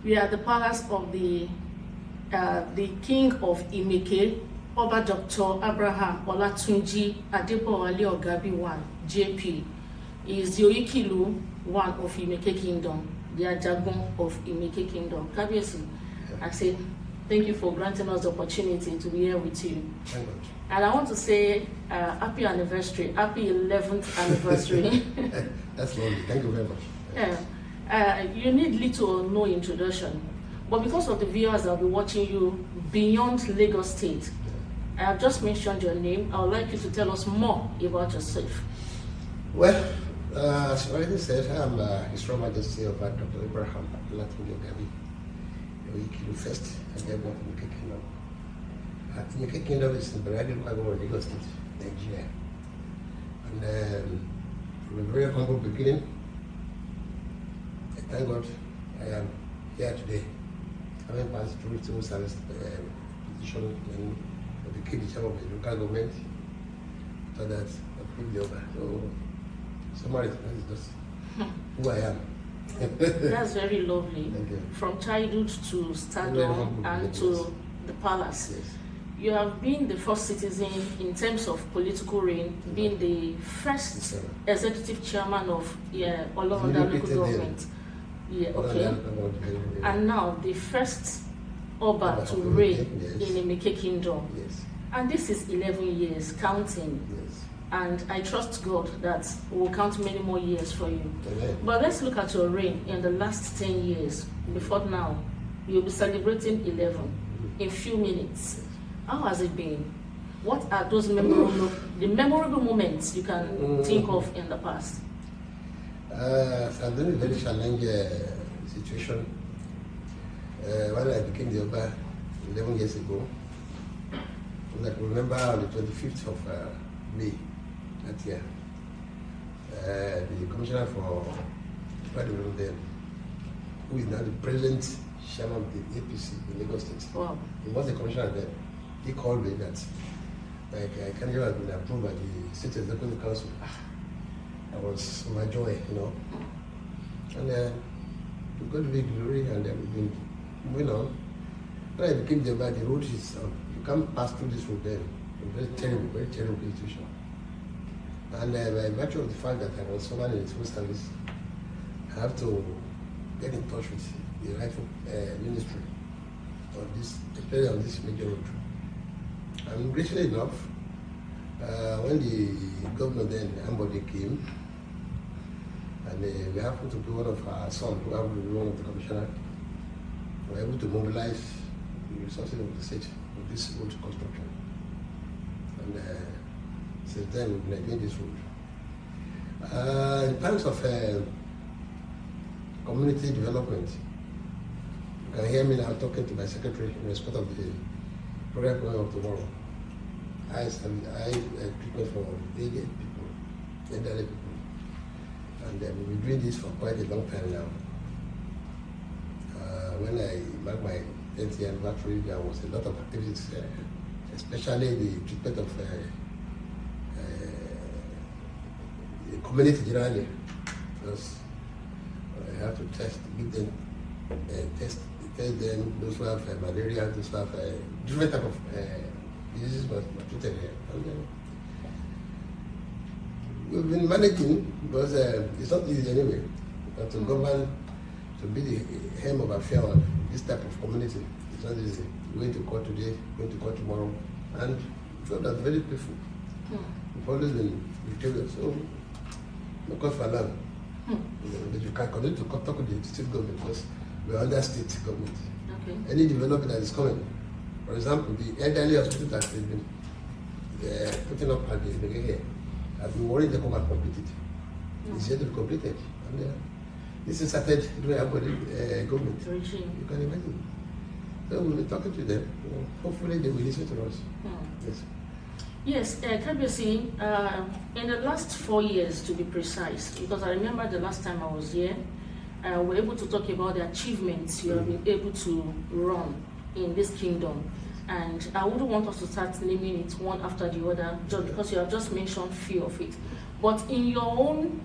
We are at the palace of the King of Imeke, Oba Dr. Abraham Olatunji Adebowale Ogabi I, JP. He is the Oyikilu one of Imeke Kingdom, the Ajagun of Imeke Kingdom. Kabiyesi, I say thank you for granting us the opportunity to be here with you. Thank you. And I want to say happy anniversary, happy 11th anniversary. That's lovely. Thank you very much. You need little or no introduction, but because of the viewers that will be watching you beyond Lagos State, I have just mentioned your name. I would like you to tell us more about yourself. Well, as already said, I'm His Royal Majesty of Dr. Abraham Olatunji Ogabi I, first Adebowale of Imeke Kingdom. Imeke Kingdom is in the regal of Lagos State, Nigeria. And from a very humble beginning, I thank God I am here today, having passed through civil service position and became the chairman of the local government. After that, I became the Oba. So, summary, that is just who I am. That's very lovely. Thank you. From childhood to stardom and to the palace. Yes. You have been the first citizen in terms of political reign, being the first executive chairman of Olatunji local government. Yeah, okay. And now the first Oba to reign in Imeke Kingdom. Yes. And this is 11 years counting. Yes. And I trust God that we'll count many more years for you. Amen. But let's look at your reign in the last 10 years. Before now, you'll be celebrating 11 in few minutes. How has it been? What are those memorable moments you can think of in the past? I've been in a very challenging situation. When I became the Oba 11 years ago, I can remember on the 25th of May that year, the commissioner for development then, who is now the present chairman of the APC in Lagos State. Wow. He was the commissioner then. He called me that my candidate had been approved by the State Executive Council. I was overjoyed, you know. And we got to be glory, and we've been moving on. When I became the Oba, the road is you can't pass through this road then. A very terrible situation. And by virtue of the fact that I was someone in the civil service, I have to get in touch with the rightful ministry on this, especially on this major road. And graciously enough, when the governor then, Ambode, came, and we happened to be one of our sons, who happened to be one of the commissioners, we were able to mobilize the resources of the state for this road construction. And since then, we've been doing this road. In terms of community development, you can hear me now talking to my secretary in respect of the program going on tomorrow. I treatment for aged people, elderly people, and we've been doing this for quite a long time now. When I marked my 10th year anniversary, there was a lot of activities, especially the treatment of the community generally, because I have to give them test them, those who have malaria, those who have different type of diseases were treated here. And, we've been managing, because it's not easy anyway, but to govern, to be the helm of affair of this type of community, it's not easy. Going to court today, going to court tomorrow, and so that's very painful. We've always been victorious, so no cause for alarm. But you can continue to talk with the state government, because we are under state government. Okay. Any development that is coming, for example, the elderly hospital that they've been putting up at the Imeke here, I've been worried they come and complete it. It's yet to be completed. And this is started during our government. You can imagine. So we'll be talking to them. Hopefully they will listen to us. Yes. Yes, Kabiyesi, in the last 4 years to be precise, because I remember the last time I was here, we were able to talk about the achievements you have been able to run in this kingdom. And I wouldn't want us to start naming it one after the other, just because you have just mentioned few of it. But in your own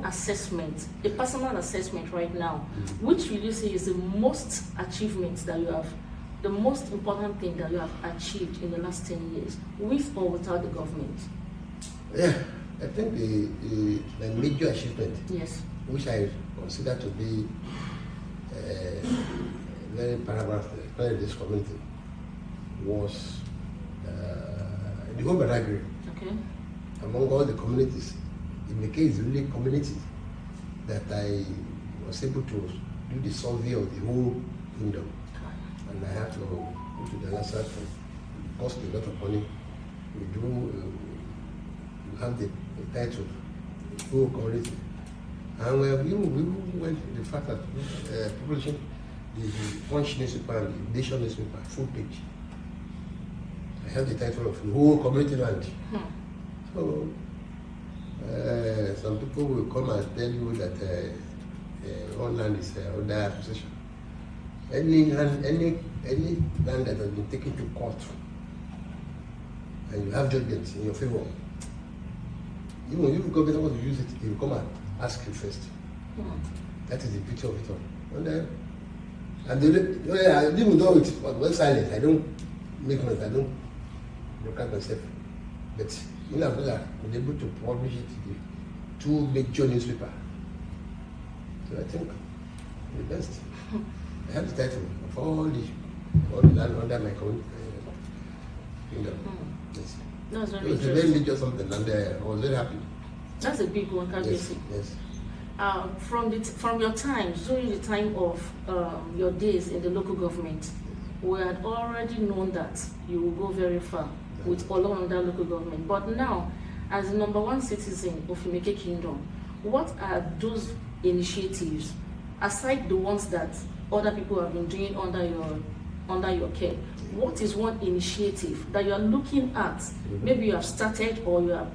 assessment, a personal assessment right now, which will you say is the most achievement that you have, the most important thing that you have achieved in the last 10 years, with or without the government? Yeah, I think the major achievement, yes, which I consider to be very paramount in this community, was the whole category. okay, Among all the communities, Imeke is the only community that I was able to do the survey of the whole kingdom. And I have to go to the other side. It cost a lot of money. We have the title, the whole community. And we went to the fact that publishing the Punch newspaper and the Nation newspaper, full page. I have the title of the whole community land. So some people will come and tell you that all land is under possession. Any land that has been taken to court and you have judgment in your favor, even if the government wants to use it, they will come and ask you first. That is the beauty of it all. And even though it's silent, I don't make noise, I don't broadcast myself. But in Angola, we're able to publish it in the 2 major newspapers. So I think the best. I have the title of all the land under my kingdom. Yes. That's very It was a very major something, and I was very happy. That's a big one, can't you see? Yes. From your time, during the time of your days in the local government, we had already known that you will go very far with all under local government. But now, as the #1 citizen of Imeke Kingdom, what are those initiatives, aside the ones that other people have been doing under your care? What is one initiative that you are looking at? Maybe you have started or you are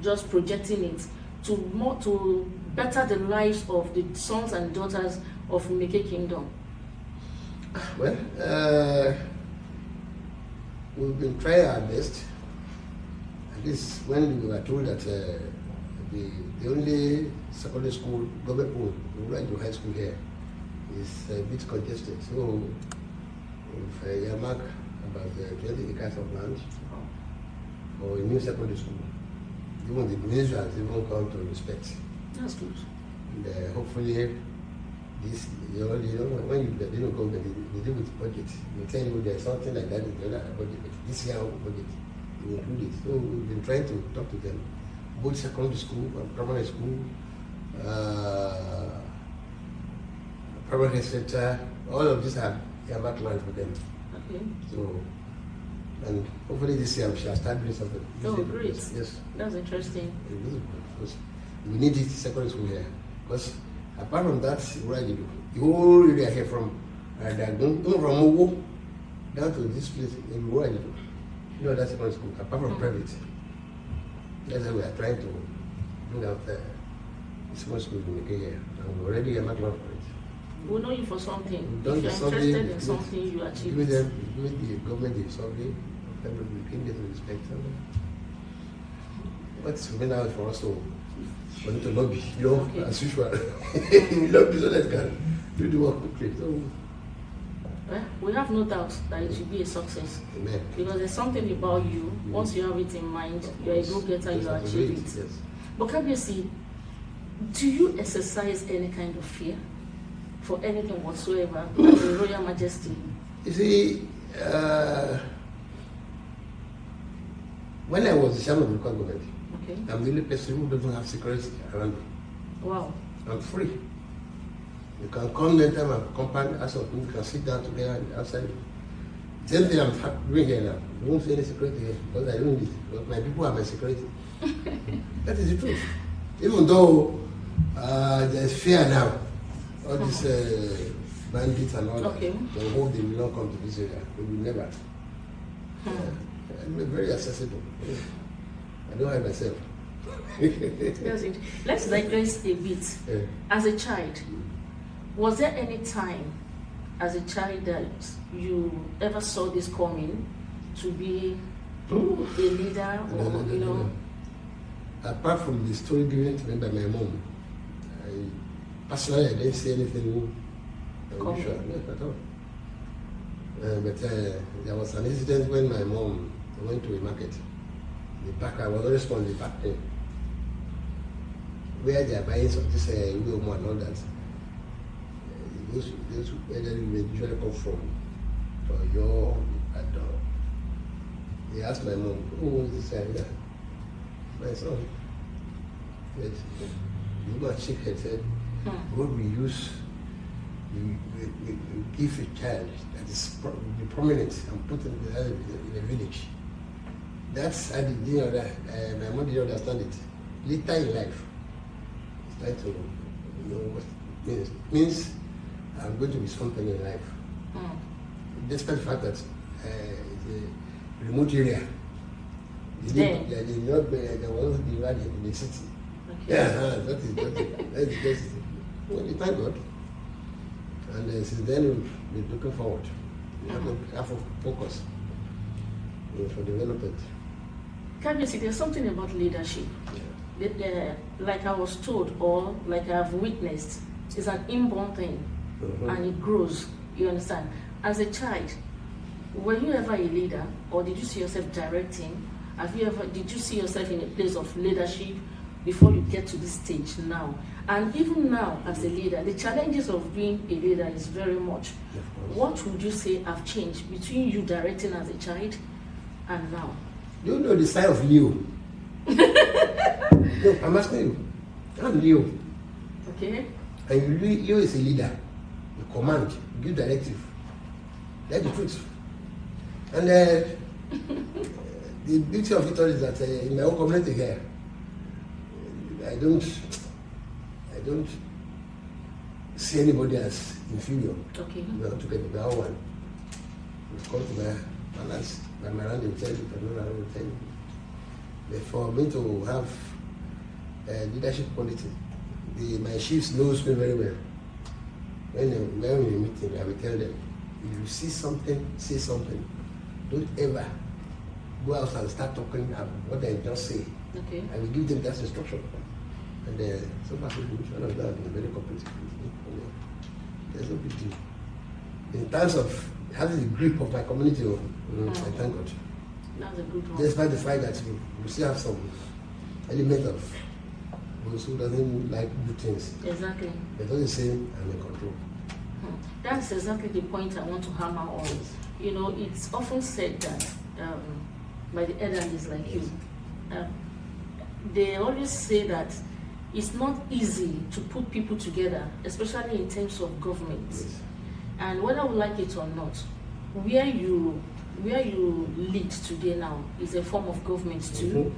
just projecting it to better the lives of the sons and daughters of Imeke Kingdom? Well, we've been trying our best. At least when we were told that the only secondary school, government right to high school here, is a bit congested. So if you mark about 20 acres of land for a new secondary school, even the ministry has even come to respect. That's good. And hopefully, this, when you didn't go, they deal with budget. They tell you there's something like that in the other budget, but this year budget, you include it. So we've been trying to talk to them, both secondary school and primary school, primary health center, all of these are earmarked land for them. Okay. So, and hopefully this year we shall start doing something. Oh, great. Yes. That's interesting. We need this secondary school here. Because apart from that, what do? The whole area here from Owo down to this place, what do? You know, that's secondary school, apart from private. That's why we are trying to bring out the secondary school in the here. And we're already a for it. We'll know you for something. If Done you're interested in something, you achieve give it. the government the survey, everybody can get the respect. What's now for us to lobby, Okay. as usual. Lobby so that can do the work quickly. So, Well, we have no doubt that it will be a success. amen. Because there's something about you, once you have it in mind, you're a go-getter, you achieve it. Yes. But can you see, do you exercise any kind of fear for anything whatsoever as a Royal Majesty? You see, when I was the chairman of the local government, Okay. I'm the only person who doesn't have security around me. Wow. I'm free. You can come anytime I'm compound, ask of me, you can sit down together outside. Same thing I'm doing here now. You won't see any security here because I don't need it. Because my people are my security. That is the truth. Even though there's fear now, all these bandits and all Okay. that, they hope they will not come to this area. They will never. I'm very accessible. I don't hide myself. That's it. Let's digress a bit. Yeah. As a child, was there any time as a child that you ever saw this coming to be a leader or, No. apart from the story given to me by my mom, personally I didn't see anything unusual, not at all. But there was an incident when my mom went to a market. The back, I was always from the back there, where they are buying some this Uyomo and all that. Those elderly women usually come from your adult. They asked my mom, who was this area? My son. Yes. The woman shook her head. What we use, we give a child that is prominent and put in the village. That's I did, my mom didn't understand it. Later in life, try to know what it means. It means I'm going to be something in life. Despite the fact that it's a remote area. There wasn't the value in the city. Okay. Yeah, that is well, we thank God. And since then we're looking forward. We have a focus for development. Majesty, there's something about leadership. Yeah. Like I was told, or like I've witnessed, it's an inborn thing, and it grows. You understand? As a child, were you ever a leader, or did you see yourself directing? Did you see yourself in a place of leadership before you get to this stage now? And even now, as a leader, the challenges of being a leader is very much. What would you say have changed between you directing as a child and now? You know the sign of Leo. No, I'm asking you. I'm Leo. Okay. And Leo is a leader. You command, you give directive. That's the truth. And the beauty of it all is that in my own community here, I don't see anybody as inferior. Okay. You know, to get the one. You come to my balance, by my hand, they tell you, I don't know how to tell you. But for me to have leadership quality, my chiefs knows me very well. When we meet them, I will tell them, if you see something, say something. Don't ever go out and start talking about what I just say. Okay. I will give them that instruction. And so far, so good. One of them is very cooperative. There's no big deal. In terms of having the grip of my community, I thank God. That's a good one. Despite the fact that we still have some element of those who doesn't like good things. Exactly. They're not the same, I'm in control. That's exactly the point I want to hammer on. You know, it's often said that by the elderlies like you, they always say that it's not easy to put people together, especially in terms of government. Yes. And whether we like it or not, where you lead today now is a form of government too.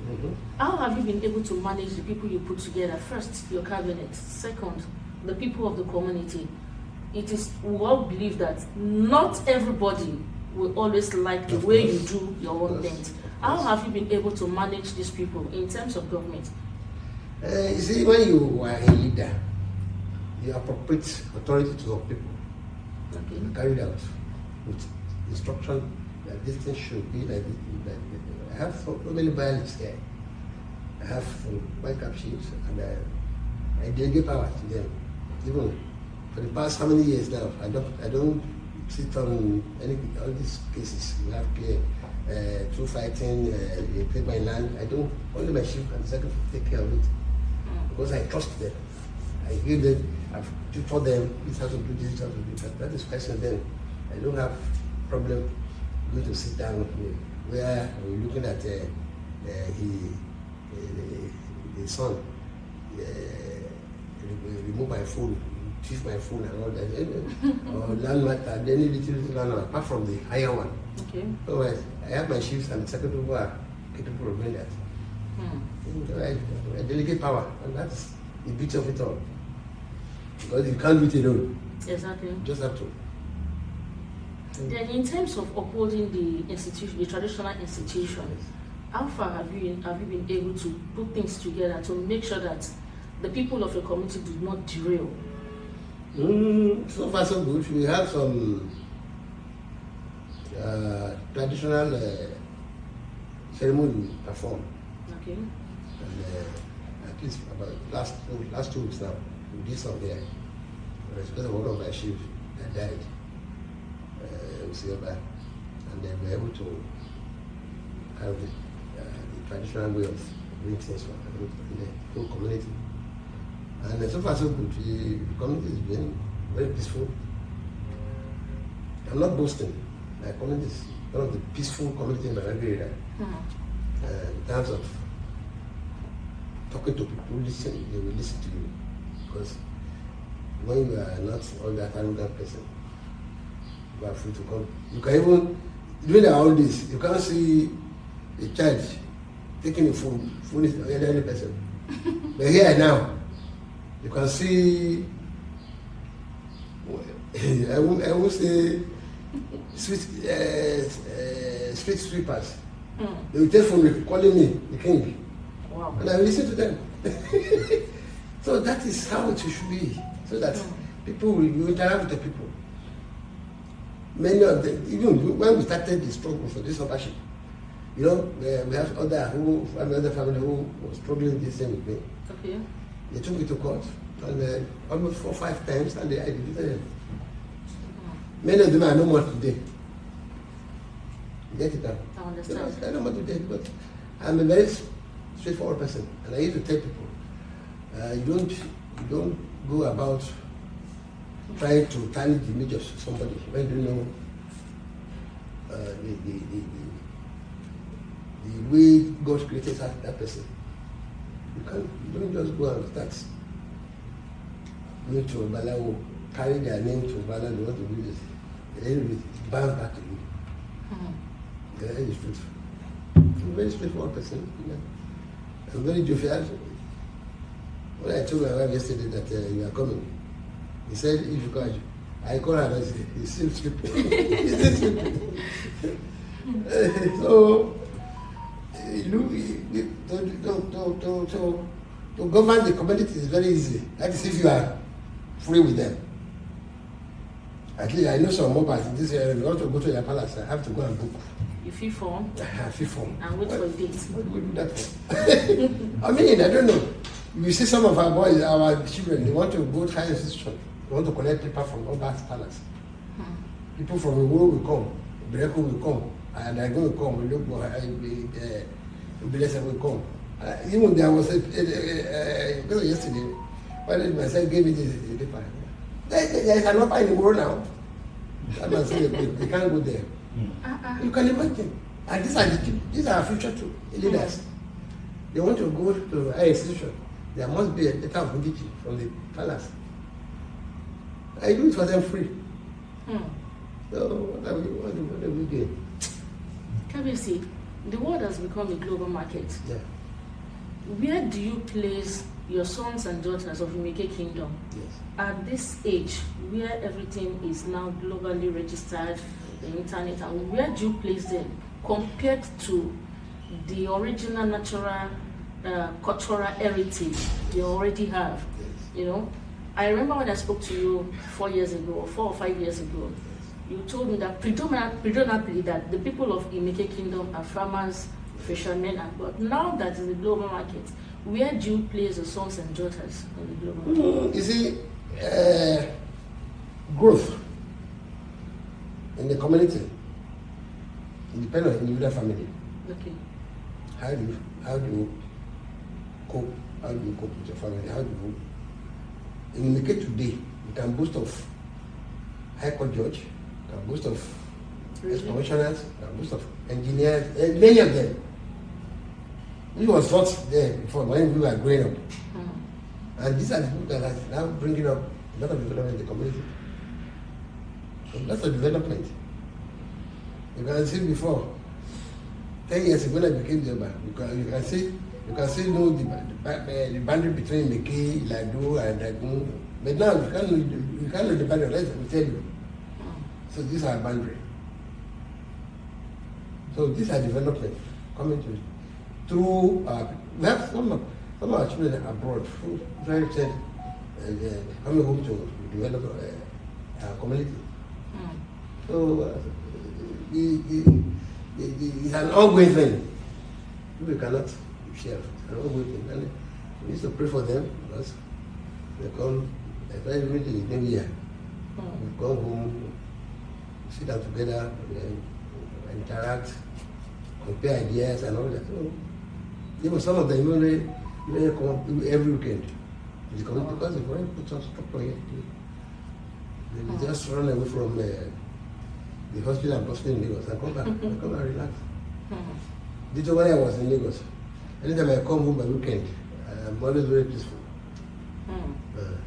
How have you been able to manage the people you put together? First, your cabinet. Second, the people of the community. We all believe that not everybody will always like the way you do your own things. How have you been able to manage these people in terms of government? You see, when you are a leader, you appropriate authority to some people. Okay. You carry it out with instruction that this thing should be like this. I have so many violets here. I have some white cap chiefs, and I delegate power to them. Even for the past how many years now, I don't sit on all these cases. We have clear through fighting, they take my land. I don't, only my chief and the secretary take care of it. Because I trust them. I give them, I've taught them, this has to do this, this has to do that. That is question then. I don't have problem going to sit down with me where we're looking at his son, remove my phone, thief my phone and all that. Or land matter, any little land apart from the higher one. Okay. So I have my chiefs and the secretary who are capable of doing that. I delegate power, and that's the beauty of it all. Because you can't do it alone. Exactly. You just have to. Then, in terms of upholding the institution, the traditional institutions, how far have you been able to put things together to make sure that the people of your community do not derail? So far, so good. We have some traditional ceremony performed. Okay. at least about last 2 weeks now, we did some here. It's because of one of my chiefs that died. Oba, and then we're able to have the traditional way of doing things for the whole community. And so far so good. The community has been very peaceful. I'm not boasting. My community is one of the peaceful communities in my area. In terms of talking to people, they will listen to you. Because when you are not all that arrogant person, you are free to come. You can even, during the holidays, you can't see a child taking a phone. Phone is any person. But here now, you can see, I won't say street sweepers. They will take phone calling me the king. Wow. And I will listen to them. So that is how it should be. So that people will interact with the people. Many of them, even when we started the struggle for this ownership, we have other family who was struggling the same with me. Okay. They took me to court, and almost 4 or 5 times, and I defeated them. Many of them are no more today. You get it now? I understand. I no more today, but I'm a very straightforward person, and I used to tell people, you don't go about trying to tarnish the image of somebody when you know the way God created that person. You don't just go and start going to Obala, carry their name to Obala, they want to do this. Anyway, it bounce back to you. Yeah, it's truth. I'm a very straightforward person. I'm very jovial. When I told my wife yesterday that you are coming, he said, if you come, I call her and I say, he's still sleeping. He's still sleeping. So, to govern the community is very easy. That is if you are free with them. At least I know some mobiles in this area. If you want to go to their palace, I have to go and book. You feel form? I feel form. And wait for a date. What do we do that for? I mean, I don't know. You see some of our boys, our children, they want to go to higher institution. They want to collect people from Oba's palace. People from the world will come. Breko will come. And I will come. Blessed will come. Even there was because yesterday, when my son gave me the paper, there is an offer in the world now. That man said they can't go there. You can imagine. And these are our future too, leaders. They want to go to higher institution. There must be a letter of indigency from the palace. I do it for them free. So what are we doing? KBC, the world has become a global market. Yeah. Where do you place your sons and daughters of Imeke Kingdom? Yes. At this age, where everything is now globally registered, the internet, and where do you place them compared to the original natural cultural heritage they already have? Yes. I remember when I spoke to you 4 years ago, or 4 or 5 years ago, you told me that predominantly that the people of Imeke Kingdom are farmers, fishermen, but now that is the global market, where do you place the sons and daughters in the global market? You see, growth in the community, independent of individual family. Okay. How do you cope? How do you cope with your family? How do you? In Imeke today, you can boast of High Court judge, you can boast of ex-commissioners, you can boast of engineers, many of them. It was not there before when we were growing up. And these are the people that are now bringing up a lot of development in the community. Lots of development. You can see before, 10 years ago when I became the Oba, you can see know the boundary between Imeke, Lado, and Dagun. But now you can't know the boundary, let's tell you. So these are boundary. So these are development coming to through we have some of our children abroad who very said coming home to develop our community. So it's an ongoing thing. You shelf. And all waiting. And we used to pray for them because they come, every New Year. We come home, sit down together, interact, compare ideas and all that. So, even some of them even come every weekend. Because if we put some structure here, they just run away from the hospital and boston in Lagos and come back and come and relax. This is why I was in Lagos. Anytime I come home by weekend, I'm always very peaceful.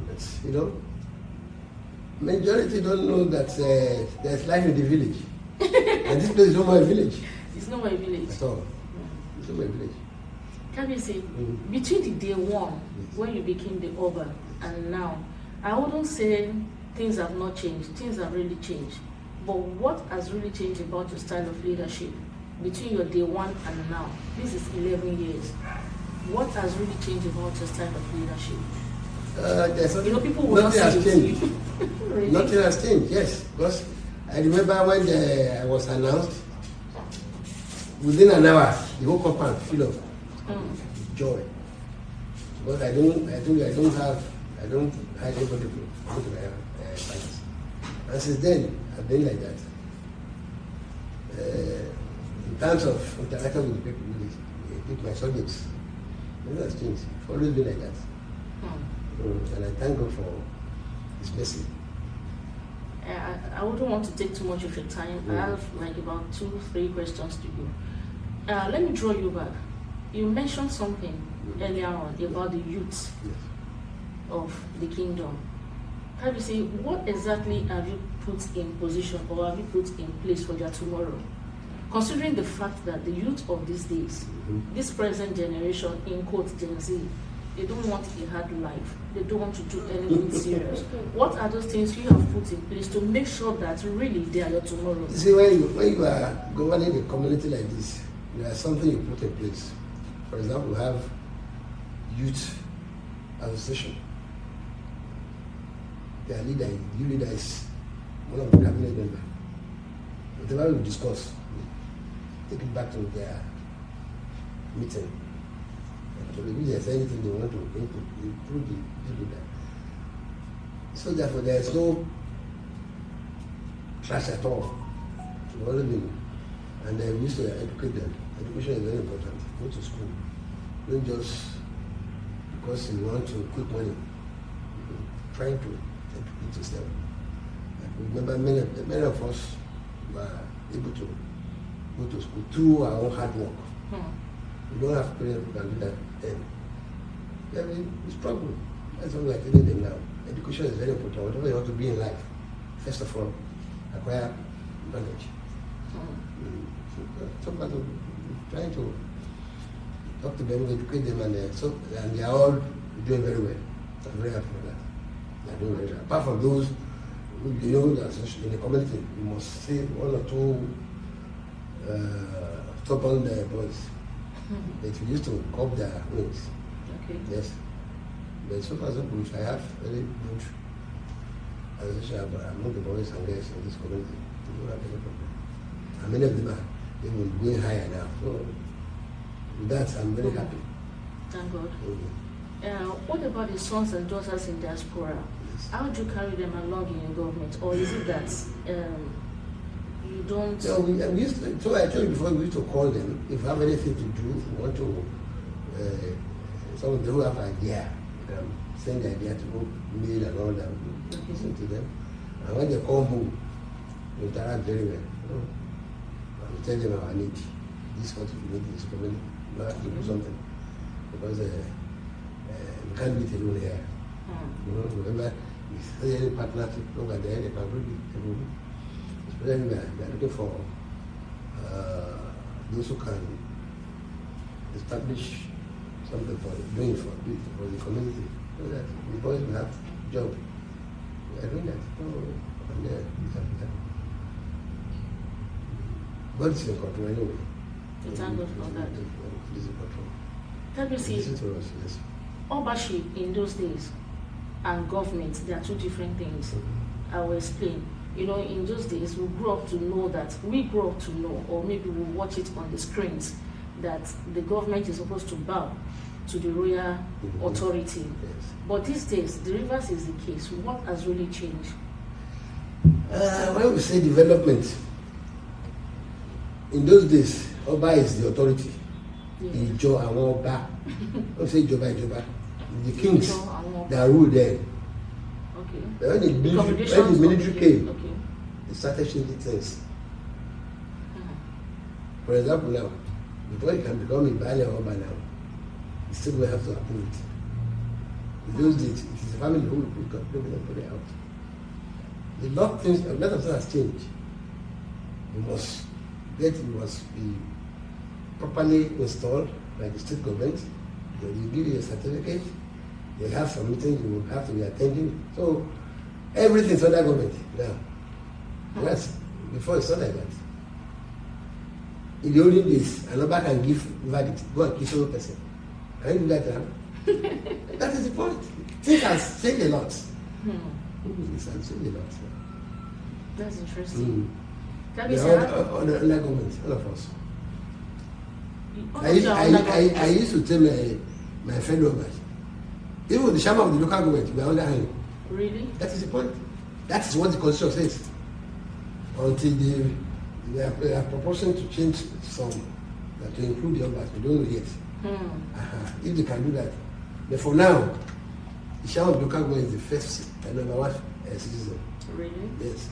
That's, majority don't know that there's life in the village. And this place is not my village. It's not my village. At all. It's not my village. Can you say, between the day one, when you became the Oba, and now, I wouldn't say things have not changed. Things have really changed. But what has really changed about your style of leadership between your day one and now? This is 11 years. What has really changed about your style of leadership? People will nothing has changed. Really? Nothing has changed, yes. Because I remember when I was announced, within an hour, the whole compound filled up with joy. Because I don't hide anybody to go to my parties. And since then, I've been like that. In terms of interaction with people, with my subjects, nothing has changed. It's always been like that. And I thank God for His mercy. I wouldn't want to take too much of your time. I have like about 2-3 questions to you. Let me draw you back. You mentioned something earlier on about the youth of the kingdom. Can you say, what exactly have you put in position or have you put in place for their tomorrow? Considering the fact that the youth of these days, this present generation, in quotes Gen Z, they don't want a hard life. They don't want to do anything serious. What are those things you have put in place to make sure that really they are your tomorrow? You see, when you are governing a community like this, there is something you put in place. For example, we have youth association. Their leader, the leader is one of the cabinet members. Whatever we discuss, we take it back to their meeting. So if there's anything they want to improve the leader. So therefore, there is no clash at all. And we used to educate them. Education is very important. Go to school. Don't just because you want to quick money. Trying to educate yourself. Remember, many of us were able to go to school through our own hard work. We don't have parents who can do that. We struggle. That's what we are telling them now. Education is very important. Whatever you want to be in life, first of all, acquire knowledge. So trying to talk to them, educate them, and they are all doing very well. I'm very happy for that. They are doing very well. Apart from those who that in the community, you must see 1 or 2 stubborn boys. That we used to curb their wings. Okay. Yes. But so far so good. I have very good association among the boys and girls in this community. We don't have any problem. And many of them are even going higher now. So with that, I'm very happy. Thank God. What about the sons and daughters in diaspora? Yes. How do you carry them along in your government? Or is it that you don't? No, we used to, so I told you before, we used to call them. If we have anything to do, we want to, some of them who have idea, send the idea to go mail and all that. Listen to them. And when they come home, we interact very well. We tell them our need. This is what we need in this community. We have to do something. Because we can't be alone here. Remember, if there's any partnership over there, they can really do it. Especially we are looking for those who can establish something for doing for the community. So that the boys will have job. We are doing that. God is in control anyway. Thank God for that. He's in control. Can you see? Listen to us, yes. Obership in those days and government, they are 2 different things. I will explain. In those days, we grew up to know, or maybe we watch it on the screens, that the government is supposed to bow to the royal authority. Yes. But these days, the reverse is the case. What has really changed? When we say development, in those days, Oba is the authority. Ijo and Oba. Don't say Ijoba, Ijoba. The kings that rule there. Okay. When the military came, they started changing things. For example, now, before you can become a Bali or Oba now, you still will have to approve it. In those days, it is the family who will put it out. A lot of things has changed. You must be properly installed by the state government. They will give you a certificate. They have some meetings you will have to be attending. So everything is under government now. Yes, before it's not like that. In the olden days, another can give verdict, go and kill some person. Can you do that now? That is the point. Things has changed a lot. Things has changed a lot. That's interesting. We are under government, all of us. I used to tell my fellow members, even the chairman of the local government, we are under him. Really? That is the point. That is what the constitution says. Until they are proposing to change some, to include the others, we don't know yet. If they can do that. But for now, the chairman of the local government is the first and number one citizen. Really? Yes.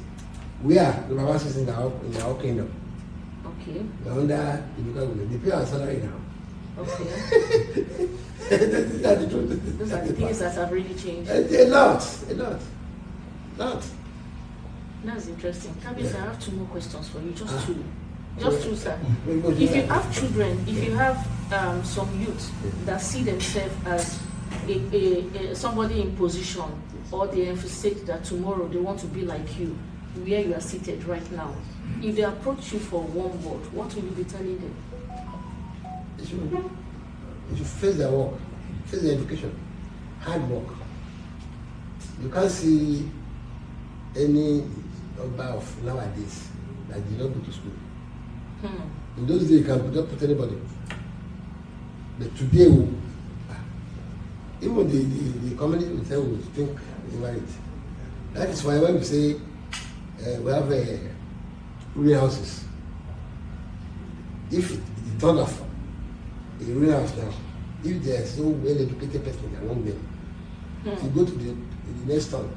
We are number one citizen in our kingdom. Okay. We are under the local government. They pay our salary now. Okay. That's the truth. Those are the things that have really changed. A lot. That's interesting. Kabis, I have 2 more questions for you. Just two. Just two, sir. If you have children, if you have some youth that see themselves as somebody in position, or they emphasize that tomorrow they want to be like you, where you are seated right now, if they approach you for one word, what will you be telling them? You should face their work, face their education, hard work. You can't see any Oba of nowadays that did not go to school. In those days, you can just put anybody. But today, even the community will tell you think about it. That is why when we say we have ruling houses, if the thought of a ruling house now, if there is no well-educated person among them, if you go to the next town,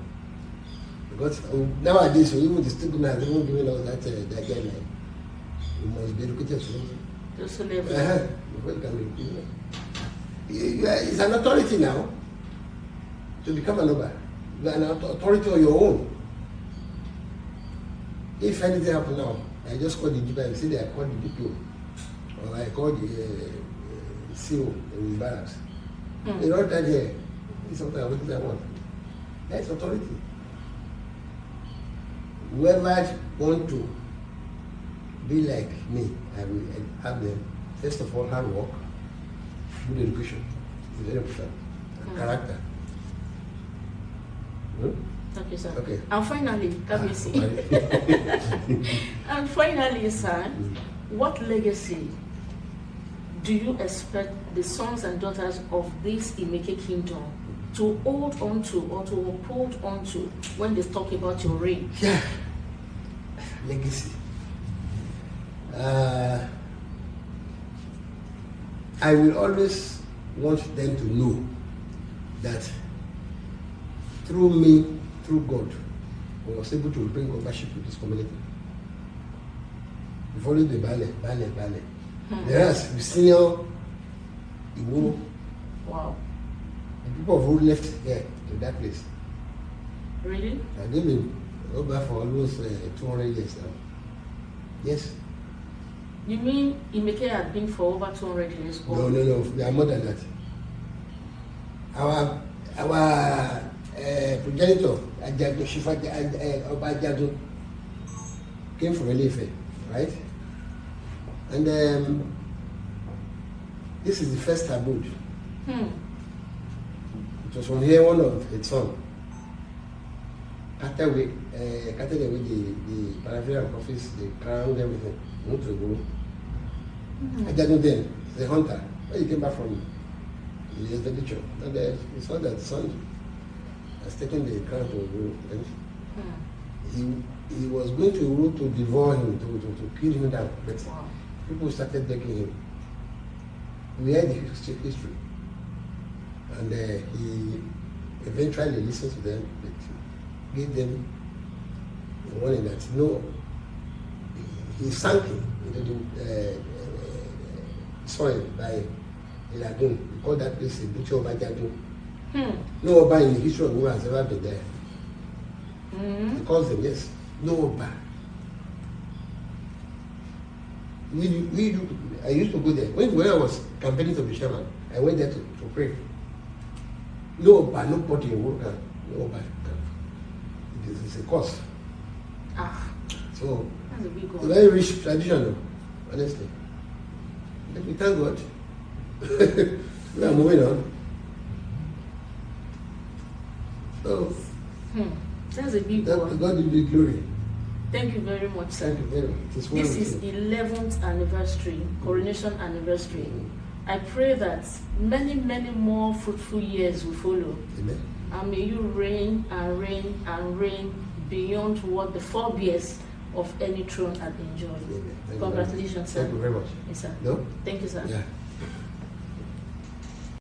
because nowadays, even the state government has even given us that guideline. You must be educated to know. Just to level. It's an authority now to become an Oba. You are an authority on your own. If anything happens now, I just call the DPO and say that I call the DPO, or I call the CO in the barracks. They don't tell here. It's something I want. That's authority. Whoever want to be like me, I will have them, first of all, hard work, good education, is very important, and character. Okay, sir. Okay. And finally, Kabisi. And finally, sir, what legacy do you expect the sons and daughters of this Imeke Kingdom to hold on to or to uphold on to when they talk about your reign? Yeah. Legacy. I will always want them to know that through me, through God, I was able to bring ownership to this community. We followed the Bale. Whereas the senior Igbo, wow, the people who left here to that place. Really? I've been over for almost 200 years now. Yes. You mean Imeke had been for over 200 years old? No, we are more than that. Our progenitor, Oba Ogabi came from Ife, right? And this is the first abode. It was from here, one of its son. Cut away the paraphernalia of office, the crown, everything. Not to go. Ajanu then, the hunter, when he came back from the expedition, and he saw that the son has taken the crown to rule, and he was going to rule to devour him, to kill him down, but people started begging him. We heard the history, and he eventually listened to them, but gave them the warning that no, he sank into the soil by a lagoon. We call that place a Bucho Oba Lagoon. No Oba in the history of the world has ever been there. He calls them, yes, no Oba. I used to go there. When I was campaigning to be chairman, I went there to pray. No Oba, nobody in work, no Oba. It's a cause. So, that's a big it's a one. very rich tradition, honestly. Let me thank God. We are moving on. So, That's a big that one. God will be glory. Thank you very much, sir. Thank you very much. It's This wonderful. is 11th anniversary, coronation anniversary. I pray that many, many more fruitful years will follow. Amen. And may you reign and reign and reign beyond what the forebears of any throne had enjoyed. Amen. Thank you very much. Congratulations, sir. Thank you very much. Yes, sir. No? Thank you, sir. Yeah.